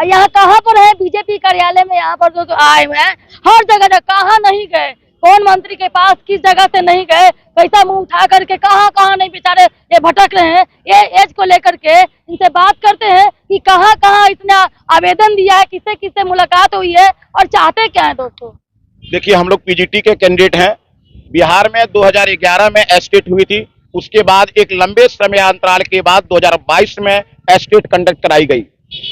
यहाँ कहाँ पर है बीजेपी कार्यालय में, यहाँ पर जो आए हुए हैं हर जगह, कहाँ नहीं गए, कौन मंत्री के पास किस जगह से नहीं गए, पैसा मुंह उठा करके कहाँ कहाँ नहीं बेचारे ये भटक रहे हैं। ये एज को लेकर के इनसे बात करते हैं कि कहाँ कहाँ इतना आवेदन दिया है, किससे किससे मुलाकात हुई है और चाहते क्या है। दोस्तों देखिए, हम लोग पीजीटी के कैंडिडेट हैं। बिहार में 2011 में एस्टेट हुई थी, उसके बाद एक लंबे समय अंतराल के बाद 2022 में एस्टेट कंडक्ट कराई गई।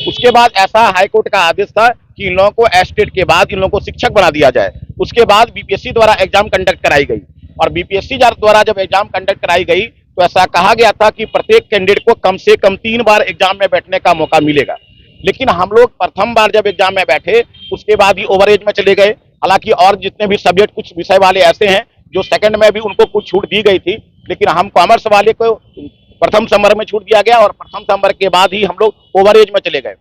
उसके बाद ऐसा हाईकोर्ट का आदेश था कि इन लोगों को एस्टेट के बाद इन लोगों को शिक्षक बना दिया जाए। उसके बाद बीपीएससी द्वारा एग्जाम कंडक्ट कराई गई और बीपीएससी द्वारा जब एग्जाम कंडक्ट कराई गई तो ऐसा कहा गया था कि प्रत्येक कैंडिडेट को कम से कम 3 बार एग्जाम में बैठने का मौका मिलेगा। लेकिन हम लोग प्रथम बार जब एग्जाम में बैठे उसके बाद ही ओवरेज में चले गए। हालांकि और जितने भी सब्जेक्ट कुछ विषय वाले ऐसे हैं जो सेकंड में भी उनको कुछ छूट दी गई थी, लेकिन हम कॉमर्स वाले को प्रथम संवर्ग में छूट दिया गया और प्रथम संवर्ग के बाद ही हम लोग ओवरेज में चले गए।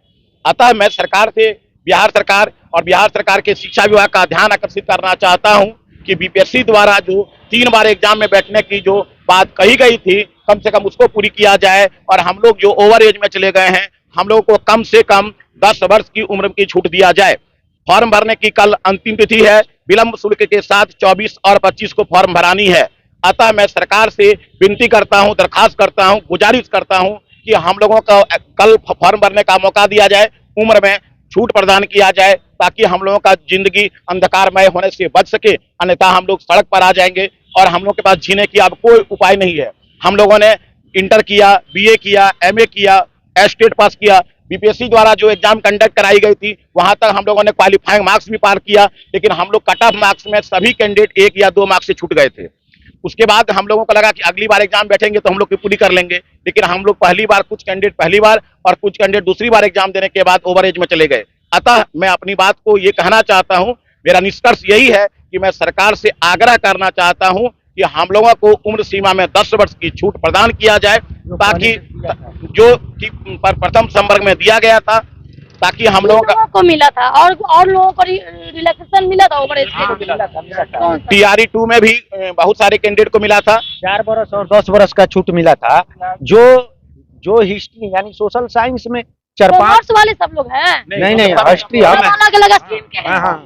अतः मैं सरकार से बिहार सरकार के शिक्षा विभाग का ध्यान आकर्षित करना चाहता हूं कि बीपीएससी द्वारा जो 3 बार एग्जाम में बैठने की जो बात कही गई थी कम से कम उसको पूरी किया जाए और हम लोग जो ओवर एज में चले गए हैं हम लोगों को कम से कम 10 वर्ष की उम्र की छूट दिया जाए। फॉर्म भरने की कल अंतिम तिथि है। विलंब शुल्क के साथ 24 और 25 को फॉर्म भरानी है। अतः मैं सरकार से विनती करता हूं, दरखास्त करता हूं, गुजारिश करता हूं कि हम लोगों को कल फॉर्म भरने का मौका दिया जाए, उम्र में छूट प्रदान किया जाए ताकि हम लोगों का जिंदगी अंधकारमय होने से बच सके। अन्यथा हम लोग सड़क पर आ जाएंगे और हम लोग के पास जीने की अब कोई उपाय नहीं है। हम लोगों ने इंटर किया, बीए किया, एमए किया, एस्टेट पास किया। बीपीएससी द्वारा जो एग्जाम कंडक्ट कराई गई थी वहां तक हम लोगों ने क्वालिफाइंग मार्क्स भी पार किया, लेकिन हम लोग कट ऑफ मार्क्स में सभी कैंडिडेट 1 या 2 मार्क्स से छूट गए थे। उसके बाद हम लोगों को लगा कि अगली बार एग्जाम बैठेंगे तो हम लोग की पूरी कर लेंगे, लेकिन हम लोग कुछ कैंडिडेट पहली बार और कुछ कैंडिडेट दूसरी बार एग्जाम देने के बाद ओवरेज में चले गए। अतः मैं अपनी बात को ये कहना चाहता हूं, मेरा निष्कर्ष यही है कि मैं सरकार से आग्रह करना चाहता हूं कि हम लोगों को उम्र सीमा में 10 वर्ष की छूट प्रदान किया जाए ताकि जो कि प्रथम संवर्ग में दिया गया था ताकि हम लोगों को मिला था और लोगों को रिलैक्सेशन मिला था ओवरेज के। टीआरई 2 में भी बहुत सारे कैंडिडेट को मिला था 4 वर्ष और 10 वर्ष का छूट मिला था। जो हिस्ट्री यानी सोशल साइंस में 4-5 वाले सब लोग हैं। नहीं हिस्ट्री हम अलग अलग स्ट्रीम के हैं। हाँ,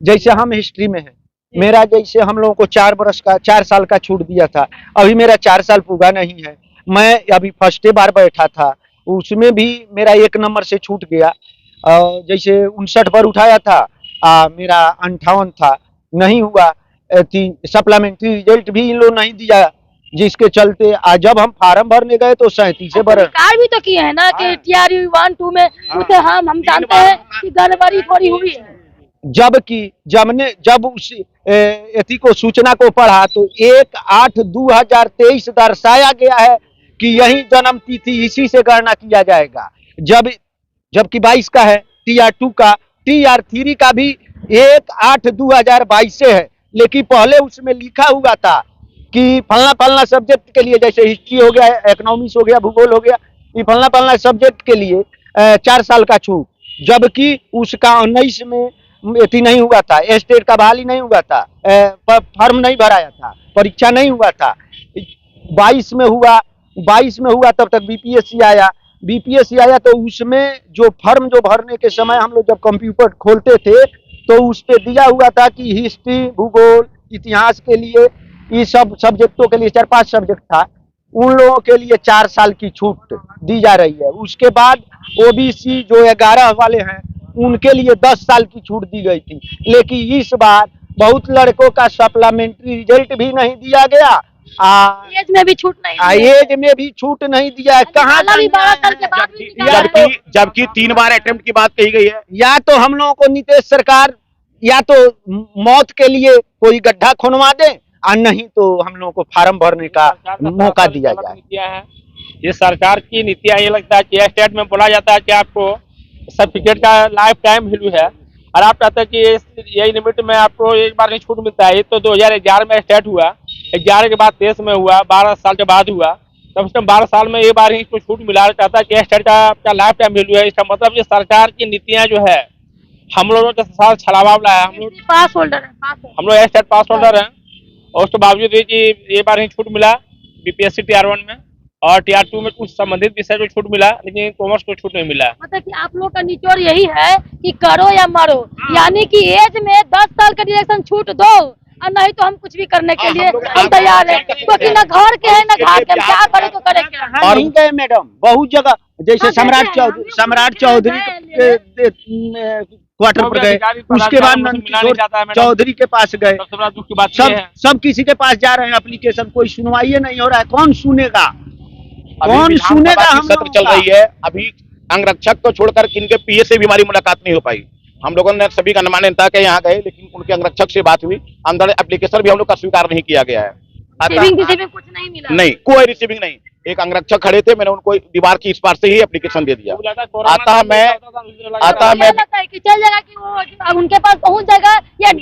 जैसे हम हिस्ट्री में है, मेरा जैसे हम लोगों को 4 साल का छूट दिया था। अभी मेरा 4 साल पूरा नहीं है। मैं अभी फर्स्ट बार बैठा था, उसमें भी मेरा 1 नंबर से छूट गया। जैसे 59 पर उठाया था, मेरा 58 था, नहीं हुआ। सप्लीमेंट्री रिजल्ट भी इन लोग नहीं दिया, जिसके चलते आज जब हम फार्म भरने गए तो 37 पर सरकार भी तो किए है ना कि टीआरई 1-2 में उसे हम जानते हैं कि गड़बड़ी थोड़ी हुई है। जब उस एथी को सूचना को पढ़ा तो 1/8/2023 दर्शाया गया है कि यही जन्म तिथि इसी से गणना किया जाएगा। जबकि 22 का है, TR2 का, TR3 का भी 1/8/2022 से है, लेकिन पहले उसमें लिखा हुआ था कि फलना सब्जेक्ट के लिए, जैसे हिस्ट्री हो गया, इकोनॉमिक्स हो गया, भूगोल हो गया, ये फलना सब्जेक्ट के लिए 4 साल का छूट, जबकि उसका 19 में एथी नहीं हुआ था, एस्टेट का बहाली नहीं हुआ था, फॉर्म नहीं भराया था, परीक्षा नहीं हुआ था। 22 में हुआ तब तक बीपीएससी आया तो उसमें जो फॉर्म जो भरने के समय हम लोग जब कंप्यूटर खोलते थे तो उस पे दिया हुआ था कि हिस्ट्री, भूगोल, इतिहास के लिए, ये सब सब्जेक्टों के लिए 4-5 सब्जेक्ट था, उन लोगों के लिए 4 साल की छूट दी जा रही है। उसके बाद ओबीसी जो 11 वाले हैं उनके लिए 10 साल की छूट दी गई थी, लेकिन इस बार बहुत लड़कों का सप्लीमेंट्री रिजल्ट भी नहीं दिया गया, एज में भी छूट नहीं दिया। कहाँ जबकि 3 बार अटेम्प्ट की बात कही गई है। या तो हम लोगों को नीतीश सरकार या तो मौत के लिए कोई गड्ढा खुनवा दे और नहीं तो हम लोगों को फार्म भरने का मौका दिया जाए। ये सरकार की नीतियाँ ये लगता है कि स्टेट में बोला जाता है कि आपको सर्टिफिकेट का लाइफ टाइम वैल्यू है और आप चाहते हैं कि यही लिमिट में आपको एक बार नहीं छूट मिलता है। ये तो 2011 में स्टार्ट हुआ, 11 के बाद 23 में हुआ, 12 साल के बाद हुआ, कम से कम 12 साल में एक बार ही इसको छूट मिला। चाहता है कि स्टेट का आपका लाइफ टाइम वैल्यू है। इसका मतलब ये सरकार की नीतियाँ जो है हम लोगों के साथ छलावा है। हम लोग पास होल्डर स्टेट पास होल्डर हैं और उसके बावजूद भी कि ये बार ही छूट मिला बीपीएससी TR1 में। और टीआर 2 में कुछ संबंधित विषय को छूट मिला, लेकिन कॉमर्स को छूट नहीं मिला। मतलब कि आप लोग का निचोड़ यही है कि करो या मरो, यानी कि एज में 10 साल का डिरेक्शन छूट दो और नहीं तो हम कुछ भी करने के लिए हम तैयार है, क्योंकि न घर के है न घाट के, हम क्या करे तो करे क्या। और नहीं गए मैडम, बहुत जगह जैसे हाँ, सम्राट चौधरी के क्वार्टर पर गए, उसके बाद चौधरी के पास गए, सबसे बड़ा दुख की बात ये है। सब किसी के पास जा रहे हैं एप्लीकेशन, कोई सुनवाई नहीं हो रहा है। कौन सुनेगा, अभी कौन विधानसभा सुनेगा? की हम सत्र चल रही है, अभी अंगरक्षक को छोड़कर किनके पीए से भी हमारी मुलाकात नहीं हो पाई। हम लोगों ने सभी गणमान्य नेता के यहाँ गए, लेकिन उनके अंगरक्षक से बात हुई, अंदर एप्लीकेशन भी हम लोग का स्वीकार नहीं किया गया है। रिसीविंग कुछ नहीं मिला, नहीं, कोई रिसीविंग नहीं। एक अंगरक्षक खड़े थे, मैंने उनको दीवार की इस पार से ही एप्लीकेशन दे दिया। आता मैं लगता है कि चल जाएगा कि वो उनके पास पहुंच जाएगा या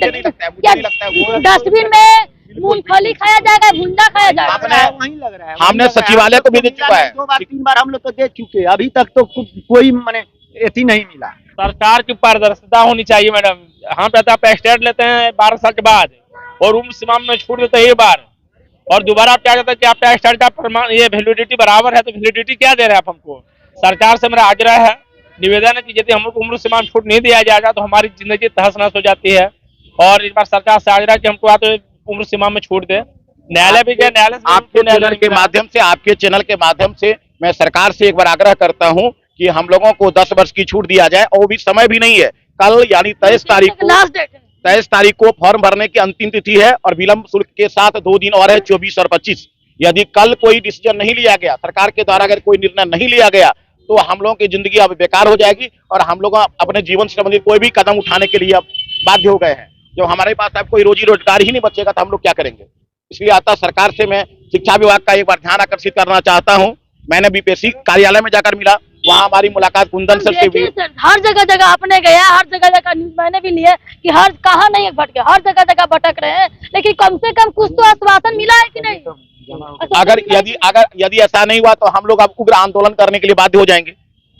डस्टबिन में मूंगफली खाया जाएगा, भुंजा खाया जाएगा। वहीं लग रहा है, हमने सचिवालय को भी दे चुका है, 2 बार 3 बार हम लोग तो दे चुके, अभी तक तो कोई माने एथी नहीं मिला। सरकार की पारदर्शिता होनी चाहिए मैडम। हम कहते हैं स्टेट लेते हैं 12 साल के बाद और उम्र सीमा में छूट देते हैं एक बार, और दोबारा आप क्या कहते हैं कि आपका स्टेट का प्रमाण ये वैलिडिटी बराबर है, तो वैलिडिटी क्या दे रहे हैं आप हमको। सरकार से मेरा आग्रह है, निवेदन है कि यदि हम लोग को उम्र सीमा में छूट नहीं दिया जाएगा तो हमारी जिंदगी तहस नहस हो जाती है। और इस बार सरकार से आग्रह है कि हमको या तो उम्र सीमा में छूट दे। न्यायालय भी गया, न्यायालय आपके चैनल के माध्यम से, आपके चैनल के माध्यम से मैं सरकार से एक बार आग्रह करता हूं कि हम लोगों को 10 वर्ष की छूट दिया जाए, और भी समय भी नहीं है। कल यानी 23 तारीख को, लास्ट डेट है। 23 तारीख को फॉर्म भरने की अंतिम तिथि है, और विलंब शुल्क के साथ 2 दिन और है, 24 और 25। यदि कल कोई डिसीजन नहीं लिया गया, सरकार के द्वारा अगर कोई निर्णय नहीं लिया गया, तो हम लोगों की जिंदगी अब बेकार हो जाएगी, और हम लोग अपने जीवन से संबंधित कोई भी कदम उठाने के लिए अब बाध्य हो गए हैं। जब हमारे पास अब कोई रोजी रोजगार ही नहीं बचेगा तो हम लोग क्या करेंगे। इसलिए आता सरकार से मैं शिक्षा विभाग का एक बार ध्यान आकर्षित करना चाहता हूं। मैंने बीपीएससी कार्यालय में जाकर मिला, वहां हमारी मुलाकात कुंदन सर से भी। हर जगह आपने गया, हर जगह न्यूज मैंने भी लिया कि हर कहाँ नहीं भटके, हर जगह भटक रहे हैं, लेकिन कम से कम कुछ तो आश्वासन मिला है कि नहीं। अगर यदि ऐसा नहीं हुआ तो हम लोग अब उग्र आंदोलन करने के लिए बाध्य हो जाएंगे।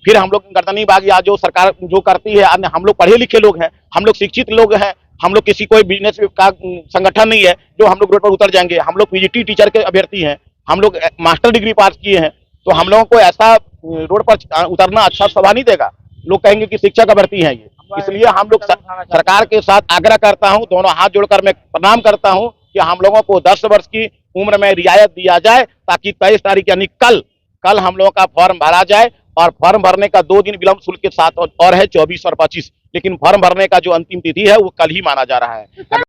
फिर हम लोग गर्दनी बागी, आज जो सरकार जो करती है, हम लोग पढ़े लिखे लोग हैं, हम लोग शिक्षित लोग हैं, हम लोग किसी कोई बिजनेस का संगठन नहीं है जो हम लोग रोड पर उतर जाएंगे। हम लोग पीजीटी टीचर के अभ्यर्थी हैं, हम लोग मास्टर डिग्री पास किए हैं, तो हम लोगों को ऐसा रोड पर उतरना अच्छा शोभा नहीं देगा। लोग कहेंगे कि शिक्षक अभ्यर्थी हैं ये। इसलिए हम लोग सरकार के साथ आग्रह करता हूं, दोनों हाथ जोड़कर मैं प्रणाम करता हूं कि हम लोगों को 10 वर्ष की उम्र में रियायत दिया जाए, ताकि 23 तारीख यानी कल हम लोगों का फॉर्म भरा जाए। और फॉर्म भरने का 2 दिन विलंब शुल्क के साथ और है, 24 और 25। लेकिन फॉर्म भरने का जो अंतिम तिथि है वो कल ही माना जा रहा है।